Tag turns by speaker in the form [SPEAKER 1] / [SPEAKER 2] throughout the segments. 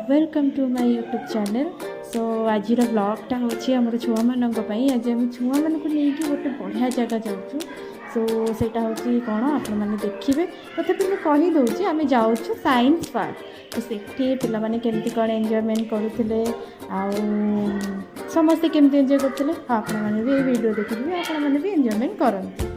[SPEAKER 1] Welcome to my YouTube channel. So आज ब्लॉगटा हूँ आम छुआ मानी आज आम छुआ मान नहीं गोटे बढ़िया जगह जाऊँ। सो सेटा हूँ कौन आप देखिए तथापि मुझे कहीदे आम जाऊँ साइंस पार्क। तो सेठी पे केमती कौन एंजॉयमेंट करुले समस्ते केमती एंजॉय करते आपण मैंने वीडियो देखिए आपण मैंने भी एंजॉयमेंट करते।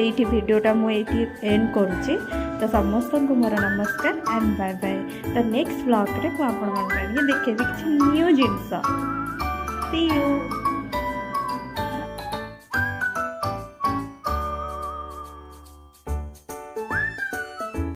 [SPEAKER 1] ये भिडियोटा मुझे एंड करुँची। तो समस्त को मोर नमस्कार एंड बाय बाय। तो नेक्स्ट ब्लॉग रे मुझे देखेबी किसी न्यू जिनस। C you.